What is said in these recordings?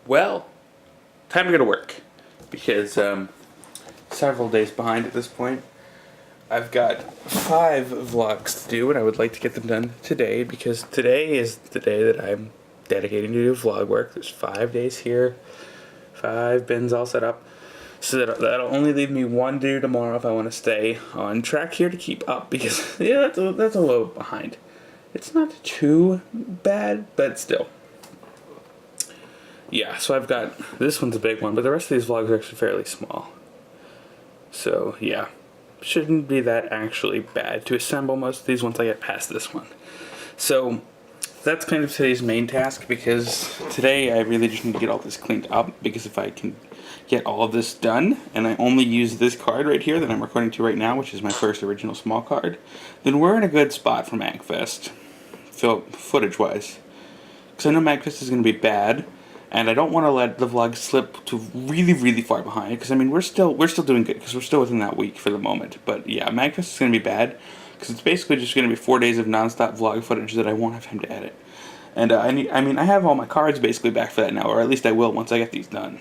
Well, time to go to work because several days behind at this point. I've got 5 vlogs to do and I would like to get them done today because today is the day that I'm dedicating to do vlog work. There's 5 days here, 5 bins all set up. So that'll only leave me 1 to do tomorrow if I want to stay on track here to keep up because, yeah, that's a little behind. It's not too bad, but still. Yeah, so I've got, this one's a big one, but the rest of these vlogs are actually fairly small. So, yeah. Shouldn't be that actually bad to assemble most of these once I get past this one. So that's kind of today's main task because today I really just need to get all this cleaned up because if I can get all of this done and I only use this card right here that I'm recording to right now, which is my first original small card, then we're in a good spot for MagFest, footage wise. Because I know MagFest is going to be bad. And I don't want to let the vlog slip to really far behind because I mean we're still doing good because we're still within that week for the moment. But yeah, MagFest is going to be bad because it's basically just going to be 4 days of nonstop vlog footage that I won't have time to edit. And I have all my cards basically back for that now, or at least I will once I get these done.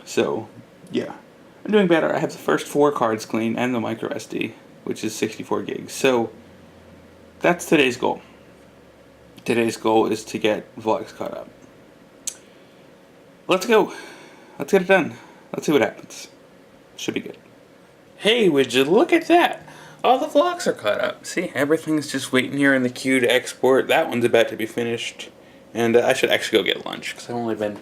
So yeah, I'm doing better. I have the first 4 cards clean and the micro SD, which is 64 gigs. So that's today's goal. Today's goal is to get vlogs caught up. Let's go. Let's get it done. Let's see what happens. Should be good. Hey, would you look at that? All the vlogs are caught up. See, everything's just waiting here in the queue to export. That one's about to be finished. And I should actually go get lunch because I've only been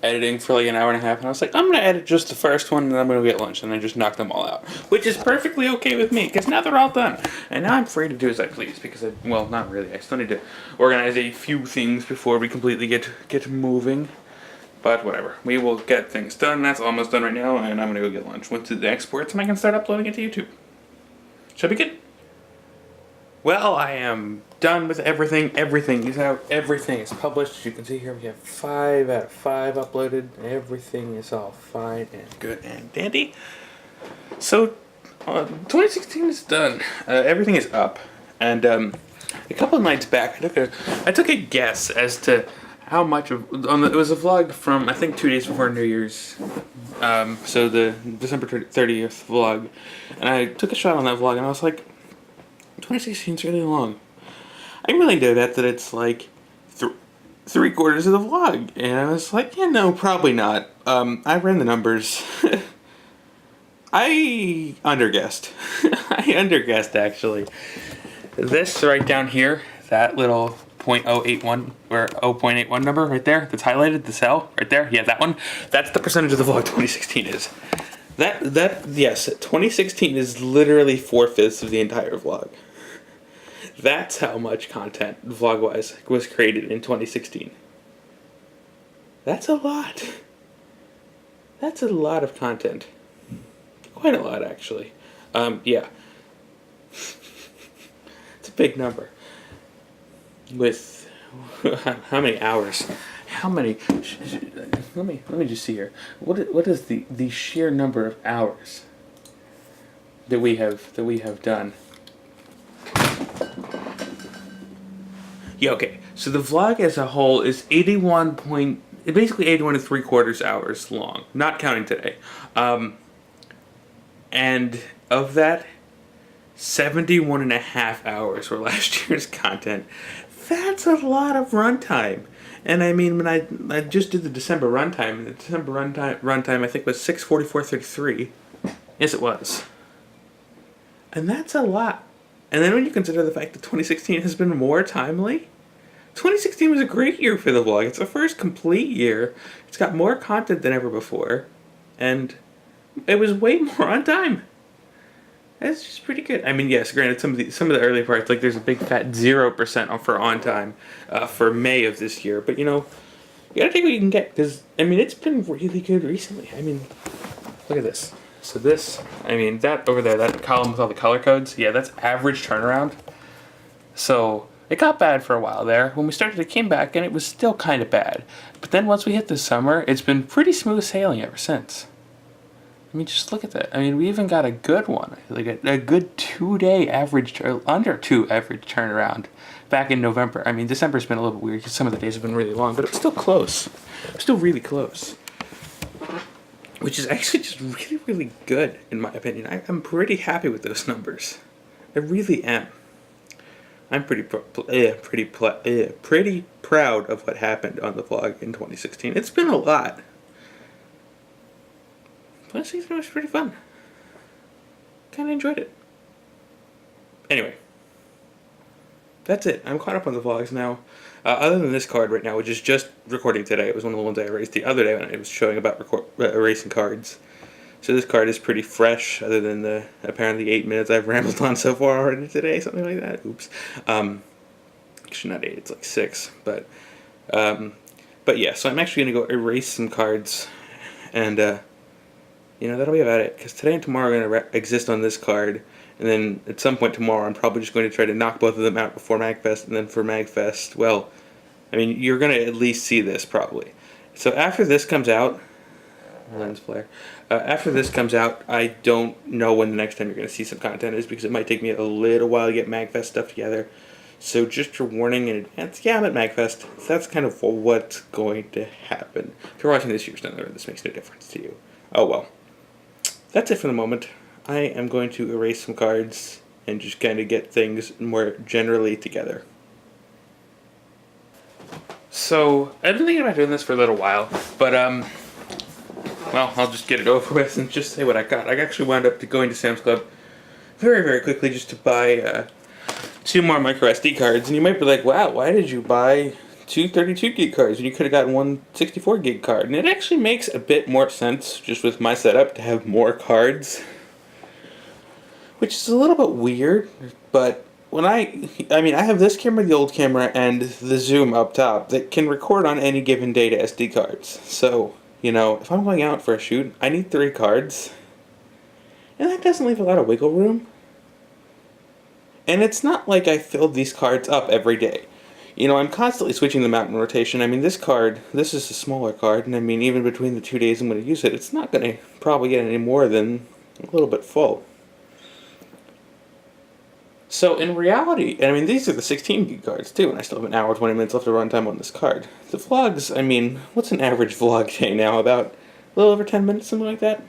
editing for like an hour and a half. And I was like, I'm going to edit just the first one and then I'm going to get lunch. And I just knocked them all out. Which is perfectly okay with me because now they're all done. And now I'm free to do as I please because, well, not really. I still need to organize a few things before we completely get moving. But whatever, we will get things done. That's almost done right now, and I'm gonna go get lunch. Once it exports, and I can start uploading it to YouTube. Should be good. Well, I am done with everything. Everything is out. Everything is published. As you can see here, we have 5 out of 5 uploaded. Everything is all fine and good and dandy. So, 2016 is done. Everything is up, and a couple of nights back, I took a guess as to how much of it was a vlog from I think 2 days before New Year's, so the December 30th vlog, and I took a shot on that vlog and I was like, 2016 is really long. I'm willing to bet that it's like 3/4 of the vlog, and I was like, yeah, no, probably not. I ran the numbers. I underguessed. I underguessed actually. This right down here, that little 0.081 or 0.81 number right there that's highlighted, the cell right there, yeah, that one, that's the percentage of the vlog 2016 is. Yes, 2016 is literally 4/5 of the entire vlog. That's how much content, vlog-wise, was created in 2016. That's a lot. That's a lot of content. Quite a lot, actually. Yeah. It's a big number. With how many hours? How many? Let me just see here. What is the sheer number of hours that we have done? Yeah, okay. So the vlog as a whole is basically 81 3/4 hours long, not counting today. And of that, 71.5 hours were last year's content. That's a lot of runtime. And I mean, when I just did the December runtime, I think was 6:44:33. Yes, it was. And that's a lot. And then when you consider the fact that 2016 has been more timely, 2016 was a great year for the vlog. It's the first complete year. It's got more content than ever before, and it was way more on time. That's just pretty good. I mean, yes, granted, some of the early parts, like there's a big fat 0% for on time for May of this year. But you know, you gotta take what you can get because I mean, it's been really good recently. I mean, look at this. So this, I mean, that over there, that column with all the color codes, yeah, that's average turnaround. So it got bad for a while there. When we started, it came back and it was still kind of bad. But then once we hit the summer, it's been pretty smooth sailing ever since. I mean, just look at that. I mean, we even got a good one, like a good 2-day average, or under 2 average turnaround back in November. I mean, December's been a little bit weird because some of the days have been really long, but it was still close. It was still really close. Which is actually just really, really good, in my opinion. I'm pretty happy with those numbers. I really am. I'm pretty proud of what happened on the vlog in 2016. It's been a lot. 2016 was pretty fun. Kind of enjoyed it. Anyway. That's it. I'm caught up on the vlogs now. Other than this card right now, which is just recording today. It was one of the ones I erased the other day when I was showing about erasing cards. So this card is pretty fresh, other than the apparently 8 minutes I've rambled on so far already today, something like that. Oops. Actually not 8, it's like 6. But yeah, so I'm actually going to go erase some cards, and that'll be about it. Because today and tomorrow are going to exist on this card. And then at some point tomorrow, I'm probably just going to try to knock both of them out before MagFest. And then for MagFest, well, I mean, you're going to at least see this probably. So after this comes out, lens flare. After this comes out, I don't know when the next time you're going to see some content is, because it might take me a little while to get MagFest stuff together. So just your warning in advance, yeah, I'm at MagFest. So that's kind of what's going to happen. If you're watching this year's done, this makes no difference to you. Oh well. That's it for the moment. I am going to erase some cards and just kind of get things more generally together. So, I've been thinking about doing this for a little while, but, well, I'll just get it over with and just say what I got. I actually wound up going to Sam's Club very, very quickly just to buy 2 more micro SD cards. And you might be like, wow, why did you buy 2 32 gig cards when you could have gotten one 64 gig card? And it actually makes a bit more sense, just with my setup, to have more cards. Which is a little bit weird, but when I have this camera, the old camera, and the zoom up top that can record on any given day to SD cards. So, if I'm going out for a shoot, I need 3 cards. And that doesn't leave a lot of wiggle room. And it's not like I filled these cards up every day. I'm constantly switching them out in rotation. I mean, this is a smaller card, and I mean, even between the 2 days I'm going to use it, it's not going to probably get any more than a little bit full. So in reality, I mean, these are the 16 gig cards too, and I still have an hour, 20 minutes left of runtime on this card. The vlogs, I mean, what's an average vlog day now? About a little over 10 minutes, something like that?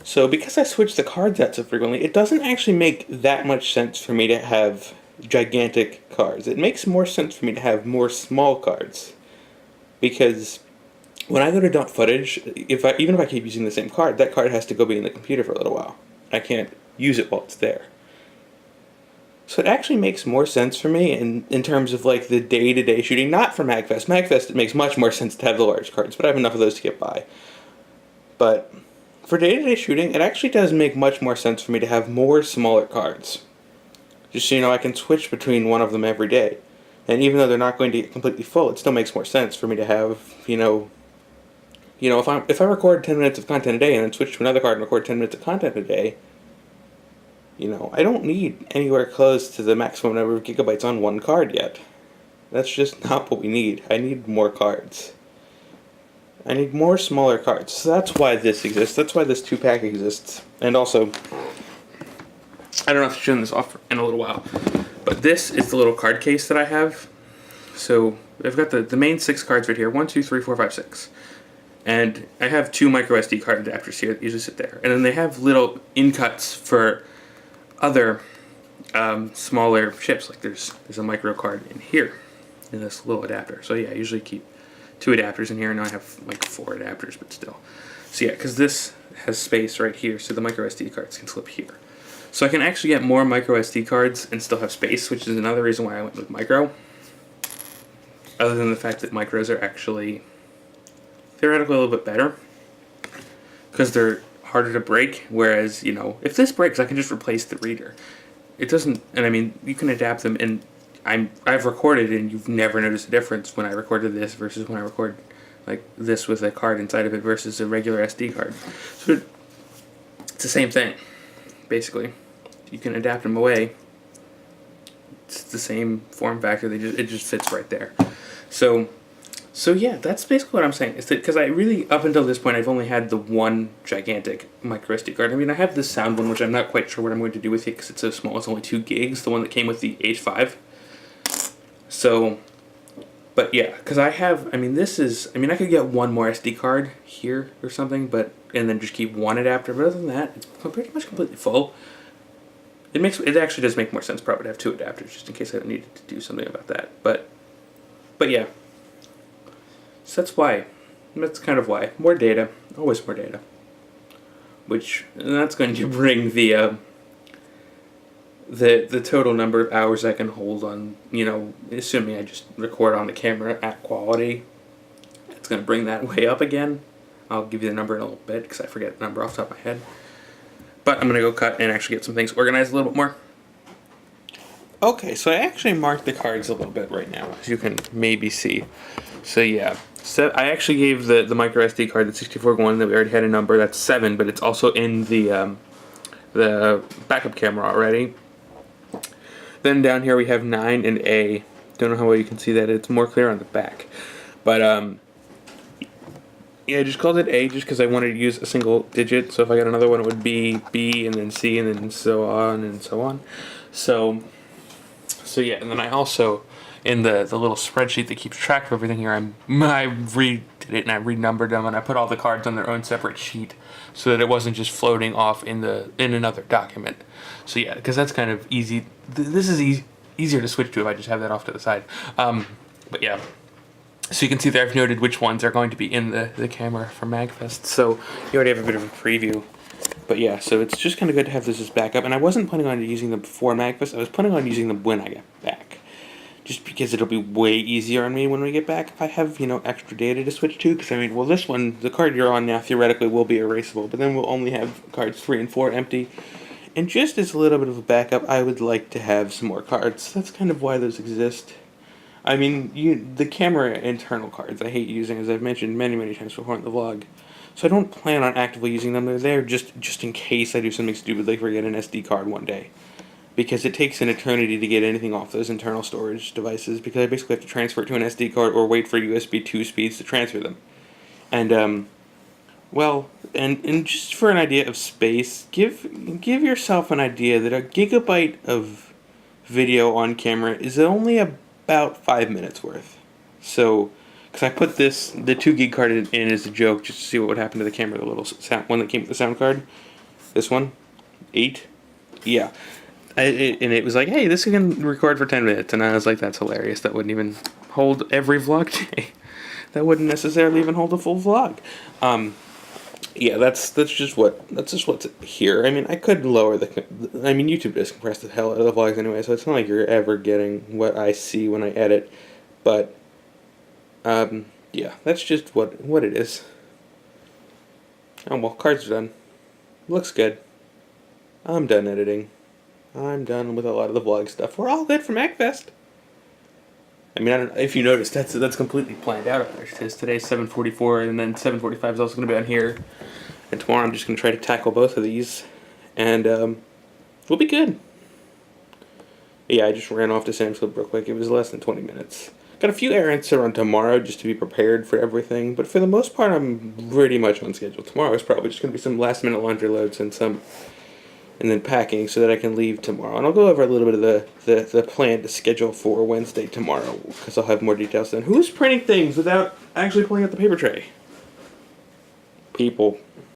So because I switch the cards out so frequently, it doesn't actually make that much sense for me to have gigantic cards. It makes more sense for me to have more small cards. Because when I go to dump footage, even if I keep using the same card, that card has to go be in the computer for a little while. I can't use it while it's there. So it actually makes more sense for me in terms of like the day-to-day shooting, not for MagFest. MagFest, it makes much more sense to have the large cards, but I have enough of those to get by. But for day-to-day shooting, it actually does make much more sense for me to have more smaller cards. Just so I can switch between one of them every day. And even though they're not going to get completely full, it still makes more sense for me to have, if I record 10 minutes of content a day and then switch to another card and record 10 minutes of content a day, I don't need anywhere close to the maximum number of gigabytes on one card yet. That's just not what we need. I need more cards. I need more smaller cards. So that's why this exists. That's why this 2-pack exists. And also, I don't know if I've shown this off in a little while, but this is the little card case that I have. So I've got the main 6 cards right here. 1, 2, 3, 4, 5, 6. And I have 2 micro SD card adapters here that usually sit there. And then they have little in-cuts for other smaller chips. Like there's a micro card in here in this little adapter. So yeah, I usually keep 2 adapters in here, and now I have like 4 adapters, but still. So yeah, because this has space right here, so the micro SD cards can slip here. So I can actually get more micro SD cards and still have space, which is another reason why I went with micro. Other than the fact that micros are actually theoretically a little bit better, because they're harder to break, whereas, if this breaks, I can just replace the reader. It doesn't, and I mean, you can adapt them, and I've recorded, and you've never noticed a difference when I recorded this versus when I record like this with a card inside of it versus a regular SD card. So it's the same thing, basically. You can adapt them away. It's the same form factor. It just fits right there. So So yeah, that's basically what I'm saying. Is that because I really, up until this point, I've only had the one gigantic micro SD card. I mean, I have the sound one, which I'm not quite sure what I'm going to do with it because it's so small. It's only 2 gigs, the one that came with the H5. So, but yeah, because I have, I mean, I could get one more SD card here or something, and then just keep one adapter. But other than that, it's pretty much completely full. It actually does make more sense probably to have 2 adapters just in case I needed to do something about that. But yeah. So that's kind of why. More data. Always more data. And that's going to bring the total number of hours I can hold on, assuming I just record on the camera at quality. It's going to bring that way up again. I'll give you the number in a little bit because I forget the number off the top of my head. But I'm going to go cut and actually get some things organized a little bit more. Okay, so I actually marked the cards a little bit right now, as you can maybe see. So yeah, I actually gave the micro SD card, the 64 one that we already had a number. That's 7, but it's also in the backup camera already. Then down here we have 9 and A. Don't know how well you can see that. It's more clear on the back. But yeah, I just called it A just because I wanted to use a single digit. So if I got another one, it would be B and then C and then so on and so on. So yeah, and then I also, in the little spreadsheet that keeps track of everything here, I redid it and I renumbered them and I put all the cards on their own separate sheet so that it wasn't just floating off in another document. So yeah, because that's kind of easy. This is easier to switch to if I just have that off to the side. But yeah. So you can see there I've noted which ones are going to be in the camera for MagFest. So you already have a bit of a preview. But yeah, so it's just kind of good to have this as backup. And I wasn't planning on using them before MagFest. I was planning on using them when I get back. Just because it'll be way easier on me when we get back if I have, extra data to switch to. Because, this one, the card you're on now, theoretically will be erasable. But then we'll only have cards 3 and 4 empty. And just as a little bit of a backup, I would like to have some more cards. That's kind of why those exist. The camera internal cards I hate using, as I've mentioned many, many times before in the vlog. So I don't plan on actively using them. They're there just in case I do something stupid like forget an SD card one day. Because it takes an eternity to get anything off those internal storage devices, because I basically have to transfer it to an SD card or wait for USB 2 speeds to transfer them. And, and just for an idea of space, give yourself an idea that a gigabyte of video on camera is only about 5 minutes worth. So, because I put the 2 gig card in as a joke just to see what would happen to the camera, the little one that came with the sound card. This one, 8, yeah. And it was like, hey, this can record for 10 minutes. And I was like, that's hilarious. That wouldn't even hold every vlog day. That wouldn't necessarily even hold a full vlog. Yeah, that's just what's here. I could lower YouTube does compress the hell out of the vlogs anyway, so it's not like you're ever getting what I see when I edit. But, yeah, that's just what it is. Oh, well, cards are done. Looks good. I'm done editing. I'm done with a lot of the vlog stuff. We're all good for MagFest. I don't know if you noticed, that's completely planned out on there. Today's 7:44, and then 7:45 is also going to be on here. And tomorrow I'm just going to try to tackle both of these. And we'll be good. Yeah, I just ran off to Sam's Club real quick. It was less than 20 minutes. Got a few errands to run tomorrow just to be prepared for everything. But for the most part, I'm pretty much on schedule. Tomorrow is probably just going to be some last-minute laundry loads and then packing so that I can leave tomorrow. And I'll go over a little bit of the plan to schedule for Wednesday tomorrow, because I'll have more details then. Who's printing things without actually pulling out the paper tray? People.